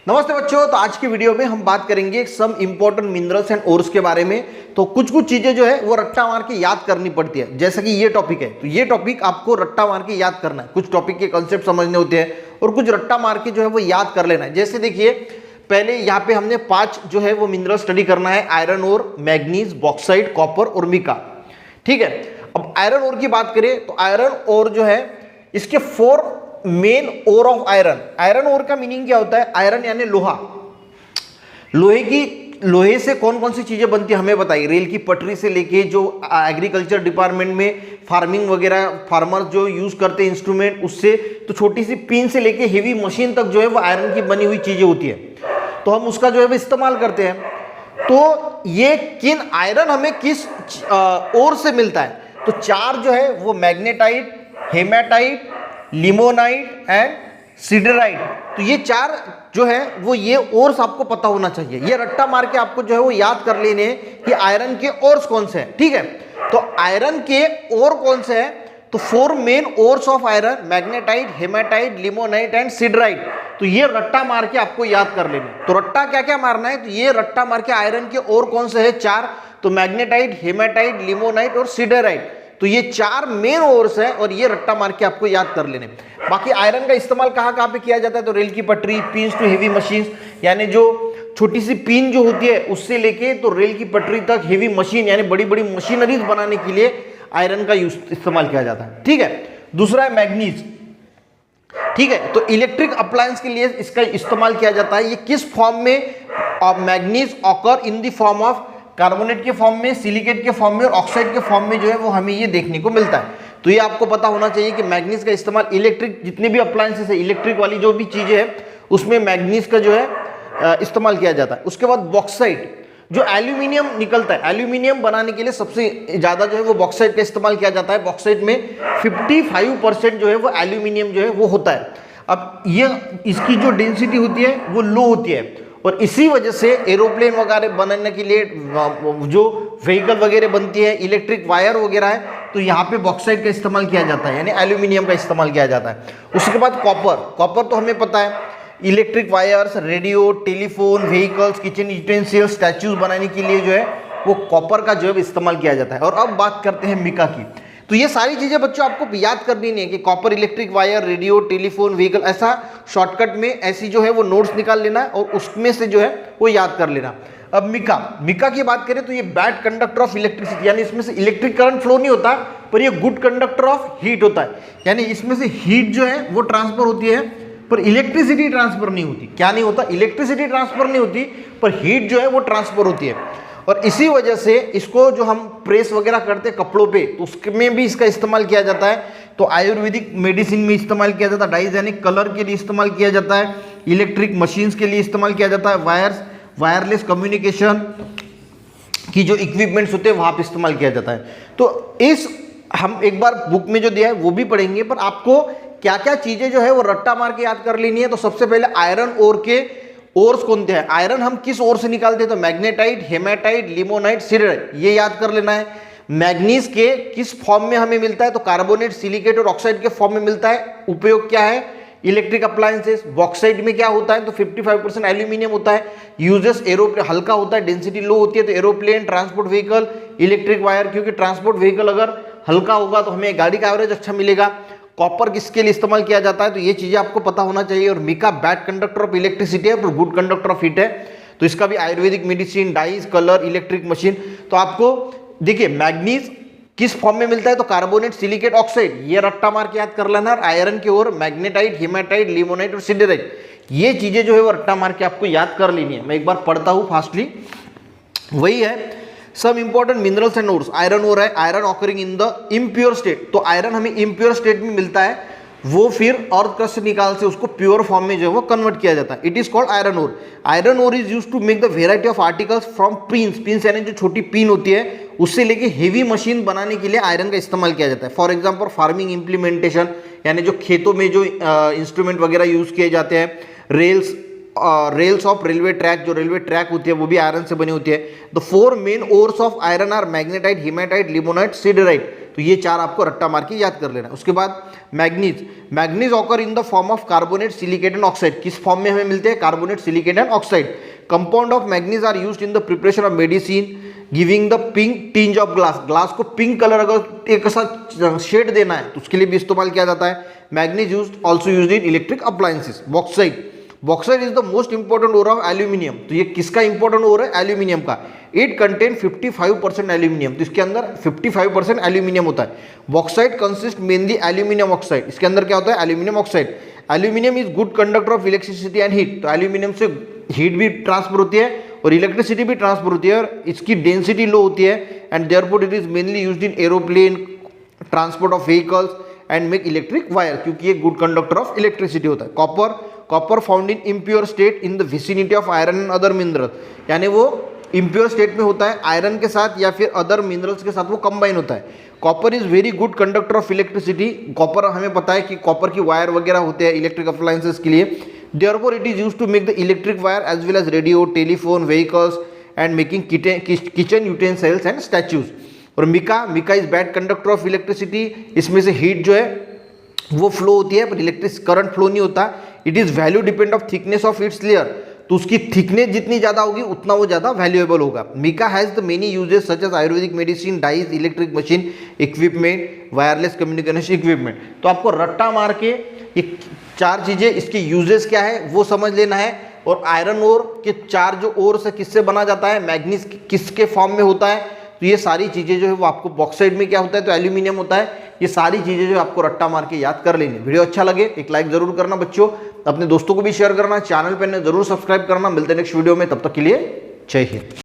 नमस्ते बच्चों। तो आज की वीडियो में हम बात करेंगे some important minerals and ores के बारे में। तो कुछ चीजें जो है वो रट्टा मार के याद करनी पड़ती है। जैसा कि ये टॉपिक है, तो ये टॉपिक आपको रट्टा मार के याद करना है। कुछ टॉपिक के कॉन्सेप्ट समझने होते हैं और कुछ रट्टा मार के जो है वो याद कर लेना है। जैसे देखिए, पहले यहाँ पे हमने 5 जो है वो मिनरल स्टडी करना है। Iron ore, manganese, bauxite, copper और मिका। ठीक है। अब आयरन ओर की बात करें तो आयरन ओर जो है इसके 4 main ore of iron. Iron ore का मीनिंग क्या होता है? आयरन यानी लोहा। लोहे से कौन कौन सी चीजें बनती है हमें बताइए। रेल की पटरी से लेके जो एग्रीकल्चर डिपार्टमेंट में फार्मिंग वगैरह फार्मर्स जो यूज करते हैं इंस्ट्रूमेंट, उससे तो छोटी सी पिन से लेके हेवी मशीन तक जो है वो आयरन की बनी हुई चीजें होती है। तो हम उसका जो है वो इस्तेमाल करते हैं। तो ये किन आयरन हमें किस ओर से मिलता है? तो 4 जो है वो मैग्नेटाइट, हेमाटाइट, लिमोनाइट एंड सिडराइट। तो ये 4 जो है वो ये ओर्स आपको पता होना चाहिए। ये रट्टा मार के आपको जो है वो याद कर लेने कि आयरन के ओर्स कौन से हैं। ठीक है। तो आयरन के ओर कौन से हैं? तो 4 main ores of iron, magnetite, haematite, limonite and सिडराइट। तो ये रट्टा मार के आपको याद कर लेने। तो रट्टा क्या क्या मारना है? तो ये रट्टा मार के आयरन के ओर कौन से है? 4। तो मैग्नेटाइट, हेमाटाइट, लिमोनाइट और सिडराइट। तो ये 4 मेन ओर्स है और ये रट्टा मार के आपको याद कर लेने। बाकी आयरन का इस्तेमाल कहाँ पे किया जाता है? तो रेल की पटरी, पिन्स टू हेवी मशीन्स, यानी जो छोटी सी पिन जो होती है उससे लेके तो रेल की पटरी तक हेवी मशीन यानी बड़ी बड़ी मशीनरीज बनाने के लिए आयरन का इस्तेमाल किया जाता है। ठीक है। दूसरा है मैग्नीज। ठीक है। तो इलेक्ट्रिक अप्लायंस के लिए इसका इस्तेमाल किया जाता है। ये किस फॉर्म में? Manganese occur in the form of carbonate के फॉर्म में, सिलिकेट के फॉर्म में और ऑक्साइड के फॉर्म में जो है वो हमें ये देखने को मिलता है। तो ये आपको पता होना चाहिए कि मैग्नीज का इस्तेमाल इलेक्ट्रिक जितने भी अप्लायंसेस है, इलेक्ट्रिक वाली जो भी चीजें है उसमें मैग्नीज का जो है इस्तेमाल किया जाता है। उसके बाद बॉक्साइट, जो एल्यूमिनियम निकलता है, एल्यूमिनियम बनाने के लिए सबसे ज्यादा जो है वो बॉक्साइट का इस्तेमाल किया जाता है। बॉक्साइट में 55% जो है वो एल्यूमिनियम जो है वो होता है। अब ये इसकी जो डेंसिटी होती है वो लो होती है और इसी वजह से एरोप्लेन वगैरह बनाने के लिए जो व्हीकल वगैरह बनती है, इलेक्ट्रिक वायर वगैरह है, तो यहाँ पे बॉक्साइट का इस्तेमाल किया जाता है, यानी एल्यूमिनियम का इस्तेमाल किया जाता है। उसके बाद कॉपर तो हमें पता है, electric wires, radio, telephone, vehicles, kitchen utensils, statues बनाने के लिए जो है वो कॉपर का जो है इस्तेमाल किया जाता है। और अब बात करते हैं मिका की। तो ये सारी चीजें बच्चों आपको याद करनी नहीं है कि copper, electric wire, radio, telephone, vehicle, ऐसा शॉर्टकट में ऐसी जो है वो नोट्स निकाल लेना और उसमें से जो है वो याद कर लेना। अब मिका की बात करें तो ये बैड कंडक्टर ऑफ इलेक्ट्रिसिटी, यानी इसमें से इलेक्ट्रिक करंट फ्लो नहीं होता पर ये गुड कंडक्टर ऑफ हीट होता है। यानी इसमें से हीट जो है वो ट्रांसफर होती है पर इलेक्ट्रिसिटी ट्रांसफर नहीं होती। क्या नहीं होता? इलेक्ट्रिसिटी ट्रांसफर नहीं होती पर हीट जो है वो ट्रांसफर होती है। और इसी वजह से इसको जो हम प्रेस वगैरह करते हैं कपड़ों पे, तो उसमें भी इसका इस्तेमाल किया जाता है। तो आयुर्वेदिक मेडिसिन में इस्तेमाल किया जाता है, डाइज यानी कलर के लिए इस्तेमाल किया जाता है, इलेक्ट्रिक मशीन्स के लिए इस्तेमाल किया जाता है, वायरलेस कम्युनिकेशन की जो इक्विपमेंट्स होते हैं वहां पर इस्तेमाल किया जाता है। तो इस हम एक बार बुक में जो दिया है वो भी पढ़ेंगे, पर आपको क्या क्या चीजें जो है वो रट्टा मार के याद कर लेनी है। तो सबसे पहले आयरन ओर के ओर्स कौन थे? आयरन हम किस ओर से निकालते हैं? तो मैग्नेटाइट, हेमाटाइट, लिमोनाइट, सिडराइट, ये याद कर लेना है। मैग्नीज के किस फॉर्म में हमें मिलता है? तो कार्बोनेट, सिलिकेट और ऑक्साइड के फॉर्म में मिलता है। उपयोग क्या है? Electric appliances. बॉक्साइट में क्या होता है? तो 55% एल्यूमिनियम होता है। यूजेस एरोप्लेन, हल्का होता है, डेंसिटी लो होती है, तो aeroplane, transport vehicle, electric wire, क्योंकि ट्रांसपोर्ट व्हीकल अगर हल्का होगा तो हमें गाड़ी का एवरेज अच्छा मिलेगा। कॉपर किसके लिए इस्तेमाल किया जाता है? तो ये चीजें आपको पता होना चाहिए। और mica bad conductor of electricity है पर गुड कंडक्टर ऑफ हीट है। तो इसका भी ayurvedic medicine, dyes, colour, electric machine. तो आपको देखिए मैग्नीज किस फॉर्म में मिलता है? तो कार्बोनेट, सिलिकेट, ऑक्साइड, ये रट्टा मार के याद कर लेना। आयरन की ओर मैग्नेटाइट, हेमाटाइट, लिमोनाइट और सिडराइट, ये चीजें जो है वो रट्टा मार के आपको याद कर लेनी है। मैं एक बार पढ़ता हूं फास्टली। वही है some important minerals and ores. Iron ore है, iron occurring in the impure state. तो आयरन हमें इम्प्योर स्टेट में मिलता है, वो फिर अर्थ क्रस्ट से निकाल से उसको प्योर फॉर्म में जो है वो कन्वर्ट किया जाता है। It is called iron ore. Iron ore is used to make the variety of articles from pins यानी जो छोटी पिन होती है उससे लेके हेवी मशीन बनाने के लिए आयरन का इस्तेमाल किया जाता है। फॉर एग्जाम्पल फार्मिंग इम्प्लीमेंटेशन, यानी जो खेतों में जो इंस्ट्रूमेंट वगैरह यूज किए जाते हैं, रेल्स ऑफ रेलवे ट्रैक, जो रेलवे ट्रैक होती है वो भी आयरन से बनी होती है। The 4 main ores of iron are magnetite, haematite, limonite, siderite. तो ये 4 आपको रट्टा मार के याद कर लेना। उसके बाद manganese occur in the form of carbonate, silicate and oxide. किस फॉर्म में हमें मिलते हैं? Carbonate, silicate and oxide. Compound of manganese are used in the preparation of medicine giving the pink tinge of glass. Glass को pink colour अगर एक ऐसा shade देना है तो उसके लिए भी इस्तेमाल किया जाता है। Manganese also used in electric appliances. Bauxite is the most important ore of aluminium. तो ये किसका इंपॉर्टेंट ओर है? एल्यूमिनियम का। इट कंटेन 55% एल्यूमिनियम, तो इसके अंदर 55% एल्यूमिनियम होता है। Bauxite consist mainly aluminium oxide. इसके अंदर क्या होता है? Aluminium oxide. Aluminium is good conductor of electricity and heat. तो एल्यूमिनियम से हीट भी ट्रांसफर होती है और इलेक्ट्रिसिटी भी ट्रांसफर होती है, और इसकी डेंसिटी लो होती है, and therefore it is mainly used in aeroplane, transport of vehicles and make electric wire, क्योंकि ये गुड कंडक्टर ऑफ इलेक्ट्रिसिटी होता है। Copper found in impure state in the vicinity of iron and other mineral, यानी वो impure state में होता है, iron के साथ या फिर अदर मिनरल्स के साथ वो कंबाइन होता है। Copper is very good conductor of electricity. Copper हमें पता है कि कॉपर की वायर वगैरह होते हैं इलेक्ट्रिक अप्लायंसेस के लिए। Therefore, it is used to make the electric wire as well as radio, telephone, vehicles and making kitchen utensils and statues. और mica is bad conductor of electricity. इसमें से heat जो है वो फ्लो होती है पर इलेक्ट्रिक करंट फ्लो नहीं होता। It is value depend of thickness of its layer, तो उसकी थिकनेस जितनी ज़्यादा होगी उतना वो ज़्यादा वैल्यूएबल होगा। Mica has the many uses such as ayurvedic medicine, dyes, electric machine equipment, wireless communication equipment. तो आपको रट्टा मार के ये 4 चीज़ें, इसके यूजेस क्या है वो समझ लेना है। और आयरन ओर के 4 जो ओर से किससे बना जाता है, मैग्नीज किसके फॉर्म में होता है, तो ये सारी चीज़ें जो है वो आपको बॉक्साइड में क्या होता है तो एल्यूमिनियम होता है। ये सारी चीज़ें जो आपको रट्टा मार के याद कर लेनी। वीडियो अच्छा लगे एक लाइक जरूर करना बच्चों, अपने दोस्तों को भी शेयर करना, चैनल पर जरूर सब्सक्राइब करना। मिलते हैं नेक्स्ट वीडियो में, तब तक के लिए जय हिंद।